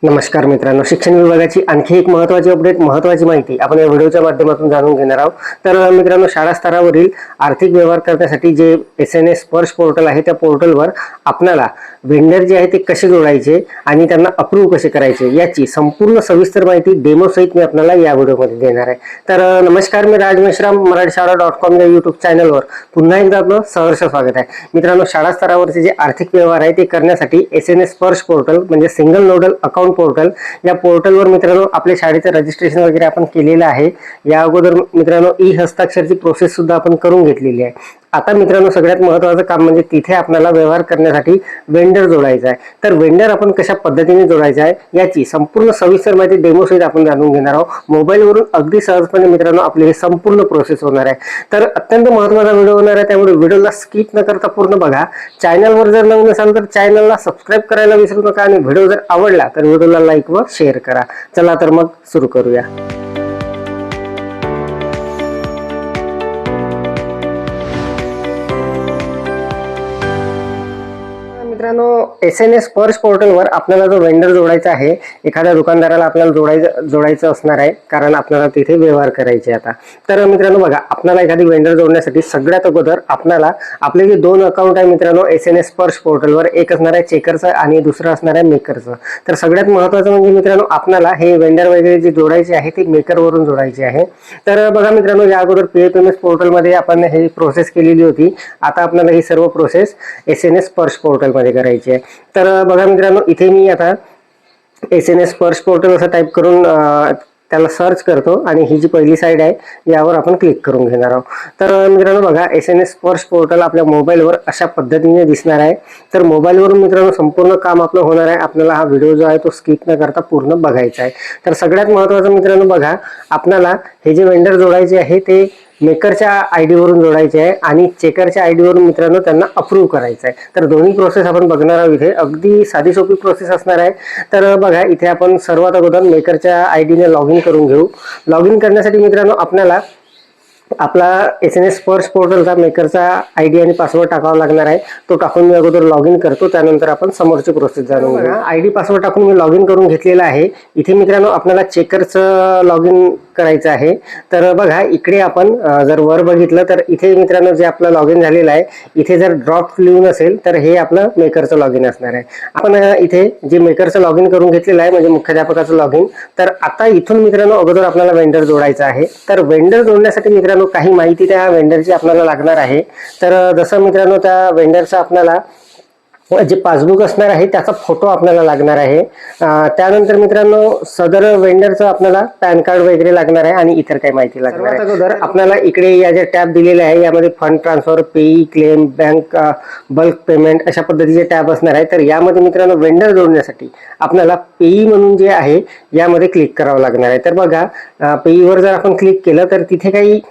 नमस्कार मित्रांनो, शिक्षण विभागाची आणखी एक महत्त्वाची अपडेट, महत्त्वाची माहिती आपण या व्हिडिओच्या माध्यमातून जाणून घेणार आहोत। तर मित्रांनो, शाळा स्तरावरील आर्थिक व्यवहार करण्यासाठी जे SNS स्पर्श पोर्टल आहे, त्या पोर्टलवर आपल्याला वेंडर जे आहे ते कसे जोडायचे आणि त्यांना अप्रूव्ह कसे करायचे याची संपूर्ण सविस्तर माहिती डेमो सहित मी आपल्याला या व्हिडिओमध्ये देणार आहे। तर नमस्कार, मी राज मेश्राम, मराठीशाळा.com या यूट्यूब चॅनलवर पुन्हा एकदा आपलं सहर्ष स्वागत आहे। मित्रांनो, शाळा स्तरावरचे जे आर्थिक व्यवहार आहे ते करण्यासाठी SNS स्पर्श पोर्टल म्हणजे सिंगल नोडल अकाउंट पोर्टल, या पोर्टलवर मित्रांनो आपल्या शाळेचं रजिस्ट्रेशन वगैरे आपण केलेलं आहे। या अगोदर मित्रांनो हस्ताक्षरची प्रोसेस सुद्धा आपण करून घेतलेली आहे। आता मित्रांनो, सगळ्यात महत्त्वाचं काम म्हणजे तिथे आपल्याला व्यवहार करण्यासाठी वेंडर जोडायचा आहे। तर वेंडर आपण कशा पद्धतीने जोडायचा आहे याची संपूर्ण सविस्तर माहिती डेमो सहित आपण जाणून घेणार आहोत। मोबाईलवरून अगदी सहजपणे मित्रांनो आपली ही संपूर्ण प्रोसेस होणार आहे। तर अत्यंत महत्त्वाचा व्हिडिओ होणार आहे, त्यामुळे व्हिडिओला स्किप न करता पूर्ण बघा। चॅनलवर जर नवीन असाल तर चॅनलला सबस्क्राईब करायला विसरू नका आणि व्हिडिओ जर आवडला तर व्हिडिओला लाईक व शेअर करा। चला तर मग सुरू करूया। मित्रांनो, SNS स्पर्श पोर्टलवर आपल्याला जो वेंडर जोडायचा आहे, एखाद्या दुकानदाराला आपल्याला जोडायचं असणार आहे, कारण आपल्याला तिथे व्यवहार करायचे आता। तर मित्रांनो बघा, आपल्याला एखादी वेंडर जोडण्यासाठी सगळ्यात अगोदर आपल्याला आपले जे दोन अकाउंट आहे मित्रांनो SNS स्पर्श पोर्टलवर, एक असणार आहे चेकरचं आणि दुसरं असणार आहे मेकरचं। तर सगळ्यात महत्त्वाचं म्हणजे मित्रांनो आपल्याला हे वेंडर वगैरे जे जोडायचे आहे ते मेकरवरून जोडायचे आहे। तर बघा मित्रांनो, या अगोदर PFMS पोर्टलमध्ये आपण हे प्रोसेस केलेली होती। आता आपल्याला ही सर्व प्रोसेस SNS स्पर्श पोर्टलमध्ये करायची आहे। तर बघा मित्रांनो, इथे मी आता SNS स्पर्श पोर्टल असं टाईप करून त्याला सर्च करतो आणि ही जी पहिली साईड आहे यावर आपण क्लिक करून घेणार आहोत। तर मित्रांनो बघा, SNS स्पर्श पोर्टल आपल्या मोबाईलवर अशा पद्धतीने दिसणार आहे। तर मोबाईलवरून मित्रांनो संपूर्ण काम आपलं होणार आहे। आपल्याला हा व्हिडिओ जो आहे तो स्किप न करता पूर्ण बघायचा आहे। तर सगळ्यात महत्त्वाचं मित्रांनो बघा, आपल्याला हे जे वेंडर जोडायचे आहे ते मेकरच्या ID वरून जोडायचे आहे आणि चेकरच्या ID वरून मित्रांनो त्यांना अप्रूव्ह करायचं आहे। तर दोन्ही प्रोसेस आपण बघणार आहोत। इथे अगदी साधी सोपी प्रोसेस असणार आहे। तर बघा, इथे आपण सर्वात अगोदर मेकरच्या ID ने लॉग इन करून घेऊ। लॉग इन करण्यासाठी मित्रांनो आपल्याला आपला SNS स्पर्श पोर्टलचा मेकरचा ID आणि पासवर्ड टाकावा लागणार आहे। तो टाकून मी अगोदर लॉग इन करतो, त्यानंतर आपण समोरची प्रोसेस जाणून घेऊ। ID पासवर्ड टाकून मी लॉग इन करून घेतलेला आहे। इथे मित्रांनो आपल्याला चेकरचं लॉग इन करायचं आहे। तर बघा, इकडे आपण जर वर बघितलं तर इथे मित्रांनो जे आपलं लॉग इन झालेलं आहे, इथे जर ड्रॉप लिहून असेल तर हे आपलं मेकरचं लॉग इन असणार आहे। आपण इथे जे मेकरचं लॉग इन करून घेतलेलं आहे म्हणजे मुख्याध्यापकाचं लॉग इन। तर आता इथून मित्रांनो अगोदर आपल्याला वेंडर जोडायचा आहे। तर वेंडर जोडण्यासाठी मित्रांनो काही माहिती त्या वेंडरची आपल्याला लागणार आहे। तर जसं मित्रांनो त्या वेंडरचा आपल्याला जे पासबुक असणार आहे त्याचा फोटो आपल्याला लागणार आहे। त्यानंतर मित्रांनो सदर वेंडरचं आपल्याला पॅन कार्ड वगैरे लागणार आहे आणि इतर काही माहिती लागणार आहे। अगोदर आपल्याला इकडे या ज्या टॅब दिलेले आहे यामध्ये फंड ट्रान्सफर, पेई, क्लेम, बँक, बल्क पेमेंट अशा पद्धतीचे टॅब असणार आहे। तर यामध्ये मित्रांनो वेंडर जोडण्यासाठी आपल्याला पेई म्हणून जे आहे यामध्ये क्लिक करावं लागणार आहे। तर बघा, पेईवर जर आपण क्लिक केलं तर तिथे काही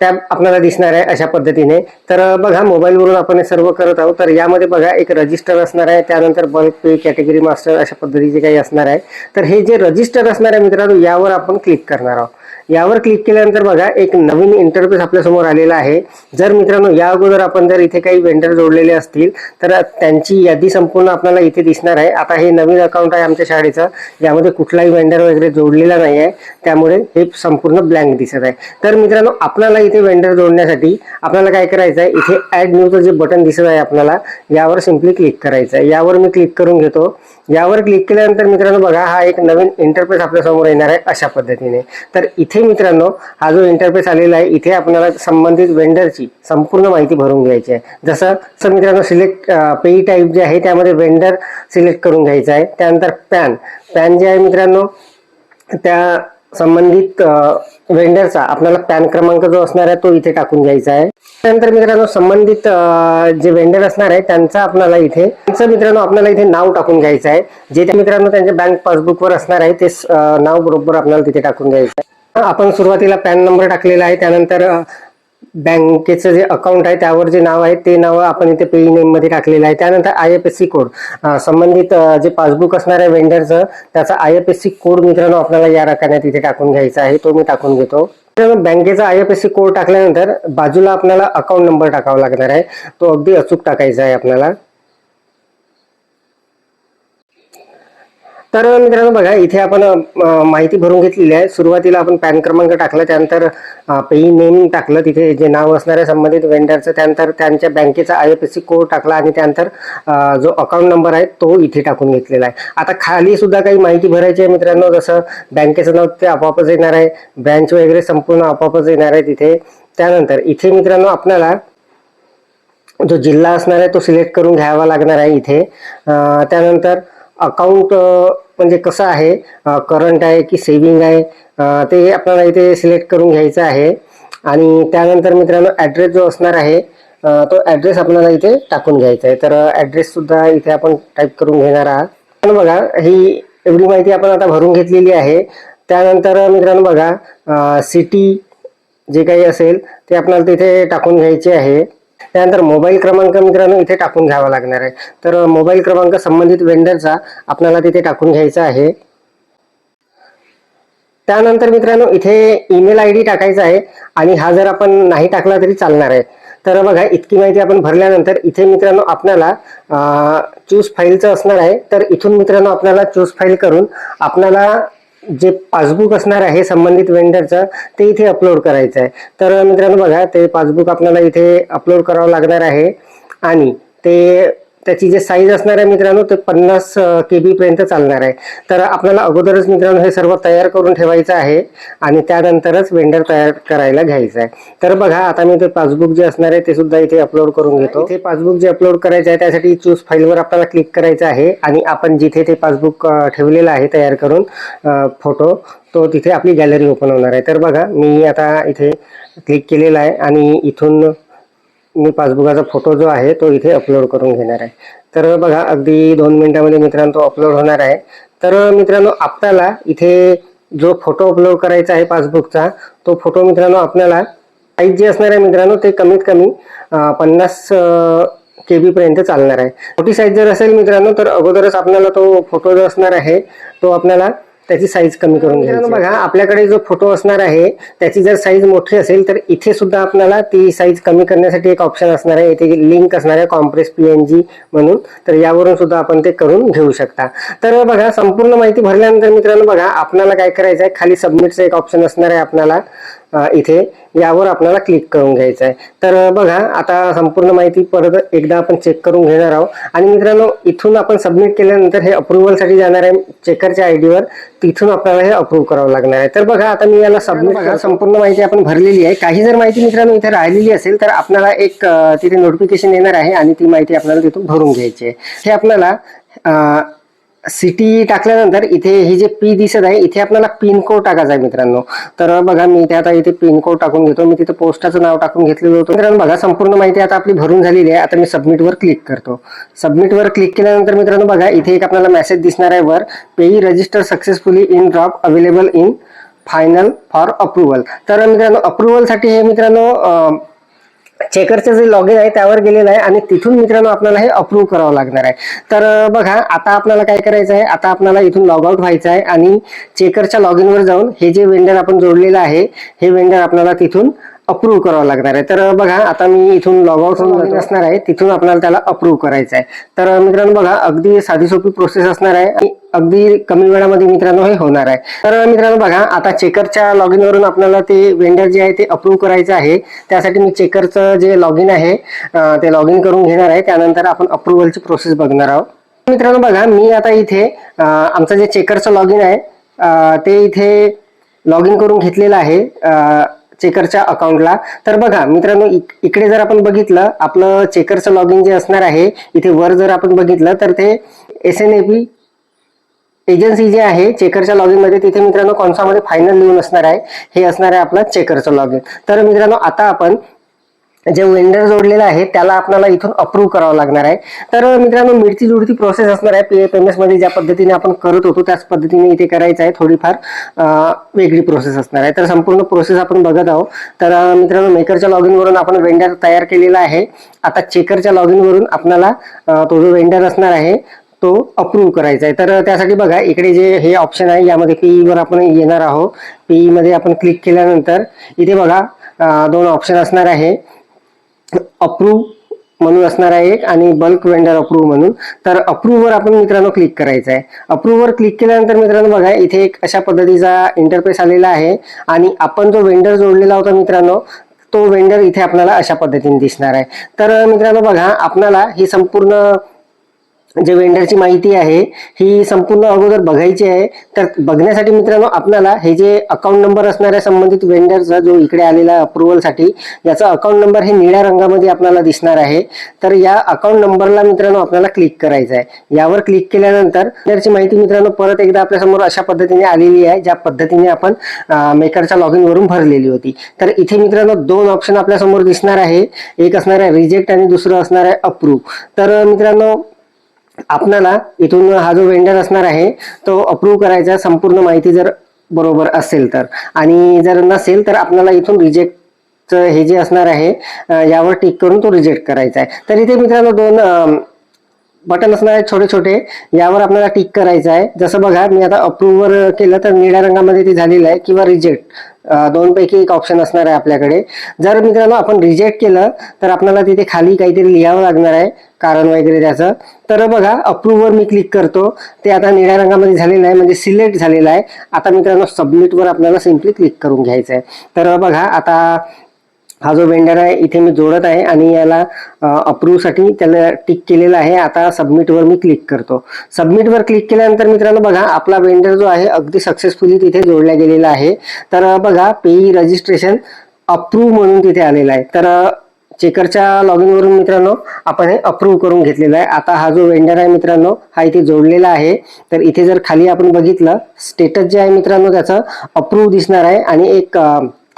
टॅब आपल्याला दिसणार आहे अशा पद्धतीने। तर बघा, मोबाईलवरून आपण हे सर्व करत आहोत। तर यामध्ये बघा एक रजिस्टर असणार आहे, त्यानंतर बल्क पे, कॅटेगरी मास्टर अशा पद्धतीचे काही असणार आहे। तर हे जे रजिस्टर असणार आहे मित्रांनो यावर आपण क्लिक करणार आहोत। यावर क्लिक केल्यानंतर बघा एक नवीन इंटरफेस आपल्या समोर आलेला आहे। जर मित्रांनो या अगोदर आपण जर इथे काही वेंडर जोडलेले असतील तर त्यांची यादी संपूर्ण आपल्याला इथे दिसणार आहे। आता हे नवीन अकाउंट आहे आमच्या शाळेचं, यामध्ये कुठलाही वेंडर वगैरे जोडलेला नाही आहे, त्यामुळे हे संपूर्ण ब्लँक दिसत आहे। तर मित्रांनो आपल्याला इथे वेंडर जोडण्यासाठी आपल्याला काय करायचं आहे, इथे ऍड न्यूचं जे बटन दिसत आहे आपल्याला यावर सिंपली क्लिक करायचं आहे। यावर मी क्लिक करून घेतो। यावर क्लिक केल्यानंतर मित्रांनो बघा हा एक नवीन इंटरफेस आपल्या समोर येणार आहे अशा पद्धतीने। तर इथे मित्रांनो हा जो इंटरफेस आलेला आहे इथे आपल्याला संबंधित वेंडरची संपूर्ण माहिती भरून घ्यायची आहे। जसं मित्रांनो सिलेक्ट पेई टाईप जे आहे त्यामध्ये वेंडर सिलेक्ट करून घ्यायचं आहे। त्यानंतर पॅन जे आहे मित्रांनो त्या संबंधित वेंडरचा आपल्याला पॅन क्रमांक जो असणार आहे तो इथे टाकून घ्यायचा आहे। त्यानंतर मित्रांनो संबंधित जे वेंडर असणार आहे त्यांचा आपल्याला इथे मित्रांनो आपल्याला इथे नाव टाकून घ्यायचं आहे। जे मित्रांनो त्यांच्या बँक पासबुकवर असणार आहे ते नाव बरोबर आपल्याला तिथे टाकून घ्यायचं आहे। आपण सुरुवातीला पॅन नंबर टाकलेला आहे, त्यानंतर बँकेचं जे अकाउंट आहे त्यावर जे नाव आहे ते नाव आपण इथे पेई नेम मध्ये टाकलेलं आहे। त्यानंतर IFSC कोड, संबंधित जे पासबुक असणार आहे वेंडरचं त्याचा IFSC कोड मित्रांनो आपल्याला या रकान्यात तिथे टाकून घ्यायचा आहे, तो मी टाकून घेतो। बँकेचा IFSC कोड टाकल्यानंतर बाजूला आपल्याला अकाउंट नंबर टाकावा लागणार आहे, तो अगदी अचूक टाकायचा आहे आपल्याला। तर मित्रांनो बघा, इथे आपण माहिती भरून घेतलेली आहे. सुरुवातीला आपण पॅन क्रमांक टाकला, त्यानंतर पेई नेम टाकलं, तिथे जे नाव असणार आहे संबंधित वेंडरचं, त्यानंतर त्यांच्या बँकेचा IFSC कोड टाकला आणि त्यानंतर जो अकाउंट नंबर आहे तो इथे टाकून घेतलेला आहे. आता खाली सुद्धा काही माहिती भरायची आहे मित्रांनो, जसं बँकेचं नाव ते आपोआपच येणार आहे, ब्रँच वगैरे संपूर्ण आपोआपच येणार आहे तिथे. त्यानंतर इथे मित्रांनो आपल्याला जो जिल्हा असणार आहे तो सिलेक्ट करून घ्यावा लागणार आहे इथे. त्यानंतर अकाउंट म्हणजे कसं आहे, करंट आहे की सेव्हिंग आहे, ते आपल्याला इथे सिलेक्ट करून घ्यायचं आहे. आणि त्यानंतर मित्रांनो ॲड्रेस जो असणार आहे तो ॲड्रेस आपल्याला इथे टाकून घ्यायचा आहे. तर ॲड्रेस सुद्धा इथे आपण टाईप करून घेणार आहात. पण बघा, ही एवढी माहिती आपण आता भरून घेतलेली आहे. त्यानंतर मित्रांनो बघा, सिटी जे काही असेल ते आपल्याला तिथे टाकून घ्यायचे आहे. त्यानंतर मोबाईल क्रमांक मित्रांनो इथे टाकून घ्यावा लागणार आहे. तर मोबाईल क्रमांक संबंधित वेंडरचा आपल्याला तिथे टाकून घ्यायचा आहे. त्यानंतर मित्रांनो इथे ईमेल ID टाकायचा आहे आणि हा जर आपण नाही टाकला तरी चालणार आहे. तर बघा, इतकी माहिती आपण भरल्यानंतर इथे मित्रांनो आपल्याला चूज फाईलचं असणार आहे. तर इथून मित्रांनो आपल्याला चूज फाईल करून आपल्याला जे पासबुक असणार आहे संबंधित वेंडरचं ते इथे अपलोड करायचं आहे. तर मित्रांनो बघा, ते पासबुक आपल्याला इथे अपलोड करावं लागणार आहे आणि त्याची जे साईज असणार आहे मित्रांनो ते 50 KB पर्यंत चालणार आहे. तर आपल्याला अगोदरच मित्रांनो हे सर्व तयार करून ठेवायचं आहे आणि त्यानंतरच वेंडर तयार करायला घ्यायचं आहे. तर बघा, आता मी ते पासबुक जे असणार आहे ते सुद्धा इथे अपलोड करून घेतो. इथे पासबुक जे अपलोड करायचं आहे त्यासाठी चूज फाईलवर आपल्याला क्लिक करायचं आहे आणि आपण जिथे ते पासबुक ठेवलेलं आहे तयार करून फोटो, तो तिथे आपली गॅलरी ओपन होणार आहे. तर बघा, मी आता इथे क्लिक केलेला आहे आणि इथून मी पासबुकाचा फोटो जो आहे तो इथे अपलोड करून घेणार आहे. तर बघा, अगदी 2 मिनिटांमध्ये मित्रांनो तो अपलोड होणार आहे. तर मित्रांनो आपल्याला इथे जो फोटो अपलोड करायचा आहे पासबुकचा, तो फोटो मित्रांनो आपल्याला साईज जे असणार आहे मित्रांनो ते कमीत कमी 50 KB पर्यंत चालणार आहे. मोठी साईज जर असेल मित्रांनो तर अगोदरच आपल्याला तो फोटो जो असणार आहे तो आपल्याला त्याची साईज कमी करून घ्यायची. बघा, आपल्याकडे जो फोटो असणार आहे त्याची जर साईज मोठी असेल तर इथे सुद्धा आपल्याला ती साईज कमी करण्यासाठी एक ऑप्शन असणार आहे. इथे लिंक असणार आहे कॉम्प्रेस PNG म्हणून, तर यावरून सुद्धा आपण ते करून घेऊ शकता. तर बघा, संपूर्ण माहिती भरल्यानंतर मित्रांनो बघा, आपल्याला काय करायचं आहे, खाली सबमिटचं एक ऑप्शन असणार आहे आपल्याला इथे, यावर आपल्याला क्लिक करून घ्यायचं आहे. तर बघा, आता संपूर्ण माहिती परत एकदा आपण चेक करून घेणार आहोत आणि मित्रांनो इथून आपण सबमिट केल्यानंतर हे अप्रुव्हलसाठी जाणार आहे चेकरच्या ID वर, तिथून आपल्याला हे अप्रूव्ह करावं लागणार आहे. तर बघा, आता मी याला सबमिट, बघा संपूर्ण माहिती आपण भरलेली आहे. काही जर माहिती मित्रांनो इथे राहिलेली असेल तर आपल्याला एक तिथे नोटिफिकेशन येणार आहे आणि ती माहिती आपल्याला तिथून भरून घ्यायची आहे. हे आपल्याला सिटी टाकल्यानंतर इथे ही जे P दिसत आहे इथे आपल्याला पिनकोड टाकायचा आहे मित्रांनो. तर बघा, मी इथे आता इथे पिनकोड टाकून घेतो. मी तिथे पोस्टाचं नाव टाकून घेतलेलं होतं मित्रांनो. बघा, संपूर्ण माहिती आता आपली भरून झालेली आहे. आता मी सबमिटवर क्लिक करतो. सबमिटवर क्लिक केल्यानंतर मित्रांनो बघा, इथे एक आपल्याला मेसेज दिसणार आहे वर, पेई register successfully in drop available in final for approval. तर मित्रांनो अप्रुव्हलसाठी हे मित्रांनो चेकरचं जे लॉगिन आहे त्यावर गेलेलं आहे आणि तिथून मित्रांनो आपल्याला हे अप्रूव्ह करावं लागणार आहे. तर बघा, आता आपल्याला काय करायचं आहे, आता आपल्याला इथून लॉग आउट व्हायचं आहे आणि चेकरच्या लॉगिनवर जाऊन हे जे वेंडर आपण जोडलेलं आहे हे वेंडर आपल्याला तिथून अप्रूव्ह करावं लागणार आहे. तर बघा, आता मी इथून लॉग आउट होऊन असणार आहे, तिथून आपल्याला त्याला अप्रूव्ह करायचं आहे. तर मित्रांनो बघा, अगदी साधी सोपी प्रोसेस असणार आहे आणि अगदी कमी वेळामध्ये मित्रांनो हे होणार आहे. तर मित्रांनो बघा, आता चेकरच्या लॉगिन वरून आपल्याला ते वेंडर जे आहे ते अप्रूव्ह करायचं आहे. त्यासाठी मी चेकरचं जे लॉगिन आहे ते लॉगिन करून घेणार आहे. त्यानंतर आपण अप्रूव्हलची प्रोसेस बघणार आहोत. मित्रांनो बघा, मी आता इथे आमचं जे चेकरचं लॉगिन आहे ते इथे लॉगिन करून घेतलेलं आहे चेकरच्या अकाउंटला. तर बघा मित्रांनो, इकडे जर आपण बघितलं आपलं चेकरचं लॉगिन जे असणार आहे, इथे वर जर आपण बघितलं तर ते SNAP एजन्सी जे आहे चेकरच्या लॉगिन मध्ये, तिथे मित्रांनो कंसामध्ये फायनल लिहून असणार आहे. हे असणार आहे आपलं चेकरचं लॉगिन. तर मित्रांनो आता आपण जे वेंडर जोडलेलं आहे त्याला आपल्याला इथून अप्रूव्ह करावं लागणार आहे. तर मित्रांनो मिळती जुळती प्रोसेस असणार आहे. PMS मध्ये ज्या पद्धतीने आपण करत होतो त्याच पद्धतीने इथे करायचं आहे. थोडीफार वेगळी प्रोसेस असणार आहे. तर संपूर्ण प्रोसेस आपण बघत आहोत. तर मित्रांनो मेकरच्या लॉगिन वरून आपण वेंडर तयार केलेला आहे. आता चेकरच्या लॉगिन वरून आपल्याला तो जो वेंडर असणार आहे तो अप्रूव्ह करायचा आहे. तर त्यासाठी बघा, इकडे जे हे ऑप्शन आहे यामध्ये PE वर आपण येणार आहोत. PE मध्ये आपण क्लिक केल्यानंतर इथे बघा 2 ऑप्शन असणार आहे, अप्रूव्ह म्हणून असणार आहे एक, आणि बल्क वेंडर अप्रूव्ह म्हणून. तर अप्रूव्हवर आपण मित्रांनो क्लिक करायचं आहे. अप्रूव्हवर क्लिक केल्यानंतर मित्रांनो बघा इथे एक अशा पद्धतीचा इंटरफेस आलेला आहे आणि आपण जो वेंडर जोडलेला होता मित्रांनो तो वेंडर इथे आपल्याला अशा पद्धतीने दिसणार आहे. तर मित्रांनो बघा आपल्याला ही संपूर्ण जे वेंडरची माहिती आहे ही संपूर्ण अगोदर बघायची आहे. तर बघण्यासाठी मित्रांनो आपल्याला हे जे अकाउंट नंबर असणार आहे संबंधित वेंडरचा जो इकडे आलेला अप्रुव्हलसाठी, याचा अकाउंट नंबर हे निळ्या रंगामध्ये आपल्याला दिसणार आहे. तर या अकाउंट नंबरला मित्रांनो आपल्याला क्लिक करायचं आहे. यावर क्लिक केल्यानंतर वेंडरची माहिती मित्रांनो परत एकदा आपल्यासमोर अशा पद्धतीने आलेली आहे, ज्या पद्धतीने आपण मेकरच्या लॉगिन वरून भरलेली होती. तर इथे मित्रांनो दोन ऑप्शन आपल्यासमोर दिसणार आहे, एक असणार आहे रिजेक्ट आणि दुसरं असणार आहे अप्रूव्ह. तर मित्रांनो आपल्याला इथून हा जो वेंडर असणार आहे तो अप्रूव्ह करायचा, संपूर्ण माहिती जर बरोबर असेल तर, आणि जर नसेल तर आपल्याला इथून रिजेक्ट हे जे असणार आहे यावर टिक करून तो रिजेक्ट करायचा आहे. तर इथे मित्रांनो दोन बटन असणार आहेत छोटे छोटे, यावर आपल्याला टिक करायचं आहे. जसं बघा मी आता अप्रूव्हवर केलं तर निळ्या रंगामध्ये ते झालेलं आहे, किंवा रिजेक्ट दोन पैकी एक ऑप्शन असणार आहे आपल्याकडे. जर मित्रांनो आपण रिजेक्ट केलं तर आपल्याला तिथे खाली काहीतरी लिहावं लागणार आहे कारण वगैरे त्याचं. तर बघा अप्रूव्हवर मी क्लिक करतो, ते आता निळ्या रंगामध्ये झालेलं आहे म्हणजे सिलेक्ट झालेलं आहे. आता मित्रांनो सबमिटवर आपल्याला सिम्पली क्लिक करून घ्यायचं आहे. तर बघा आता हा जो वेंडर आहे इथे मी जोडत आहे आणि याला अप्रूव्ह साठी त्याला टिक केलेलं आहे. आता सबमिटवर मी क्लिक करतो. सबमिटवर क्लिक केल्यानंतर मित्रांनो बघा आपला वेंडर जो आहे अगदी सक्सेसफुली तिथे जोडला गेलेला आहे. तर बघा पेई रजिस्ट्रेशन अप्रूव्ह म्हणून तिथे आलेला आहे. तर चेकरच्या लॉगिन वरून मित्रांनो आपण हे अप्रूव्ह करून घेतलेलं आहे. आता हा जो वेंडर आहे मित्रांनो हा इथे जोडलेला आहे. तर इथे जर खाली आपण बघितलं स्टेटस जे आहे मित्रांनो त्याचं अप्रूव्ह दिसणार आहे आणि एक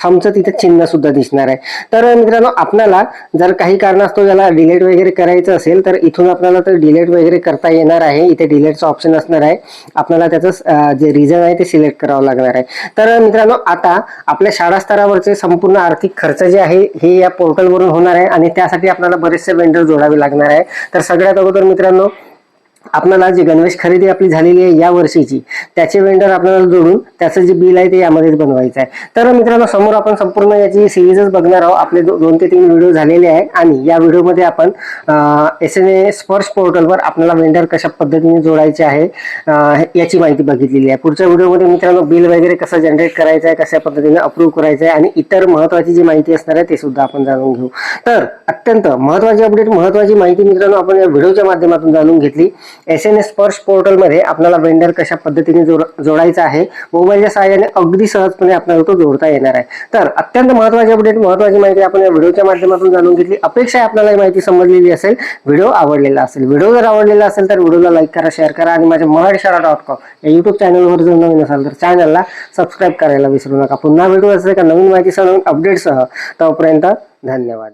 थंबचं तिथे चिन्ह सुद्धा दिसणार आहे. तर मित्रांनो आपल्याला जर काही कारणास्तव याला डिलीट वगैरे करायचं असेल तर इथून आपल्याला तर डिलीट वगैरे करता येणार आहे. इथे डिलीटचं ऑप्शन असणार आहे, आपल्याला त्याचं जे रिझन आहे ते सिलेक्ट करावं लागणार आहे. तर मित्रांनो आता आपल्या शाळा स्तरावरचे संपूर्ण आर्थिक खर्च जे आहे हे या पोर्टलवरून होणार आहे आणि त्यासाठी आपल्याला बरेचसे वेंडर जोडावे लागणार आहे. तर सगळ्यात अगोदर मित्रांनो आपल्याला जी गणवेश खरेदी आपली झालेली आहे या वर्षीची त्याचे वेंडर आपल्याला जोडून त्याचं जे बिल आहे ते यामध्येच बनवायचं आहे. तर मित्रांनो समोर आपण संपूर्ण याची सिरीजच बघणार आहोत. आपले 2 ते 3 व्हिडिओ झालेले आहे आणि या व्हिडिओमध्ये आपण SNA स्पर्श पोर्टलवर आपल्याला वेंडर कशा पद्धतीने जोडायचे आहे याची माहिती बघितलेली आहे. पुढच्या व्हिडिओमध्ये मित्रांनो बिल वगैरे कसं जनरेट करायचं आहे, कशा पद्धतीने अप्रूव्ह करायचं आहे आणि इतर महत्त्वाची जी माहिती असणार आहे ते सुद्धा आपण जाणून घेऊ. तर अत्यंत महत्त्वाची अपडेट, महत्त्वाची माहिती मित्रांनो आपण या व्हिडिओच्या माध्यमातून जाणून घेतली. SNA स्पर्श पोर्टलमध्ये आपल्याला वेंडर कशा पद्धतीने जोडायचा आहे मोबाईलच्या सहाय्याने अगदी सहजपणे आपल्याला तो जोडता येणार आहे. तर अत्यंत महत्त्वाची अपडेट, महत्त्वाची माहिती आपण या व्हिडिओच्या माध्यमातून जाणून घेतली. अपेक्षा आहे आपल्याला ही माहिती समजलेली असेल, व्हिडिओ आवडलेला असेल. व्हिडिओ जर आवडलेला असेल तर व्हिडिओला लाईक करा, शेअर करा आणि माझ्या मराठीशाळा.com या युट्यूब चॅनलवर जर नवीन असाल तर चॅनलला सबस्क्राईब करायला विसरू नका. पुन्हा भेटू असेल का नवीन माहितीसह, नवीन अपडेटसह. तोपर्यंत धन्यवाद.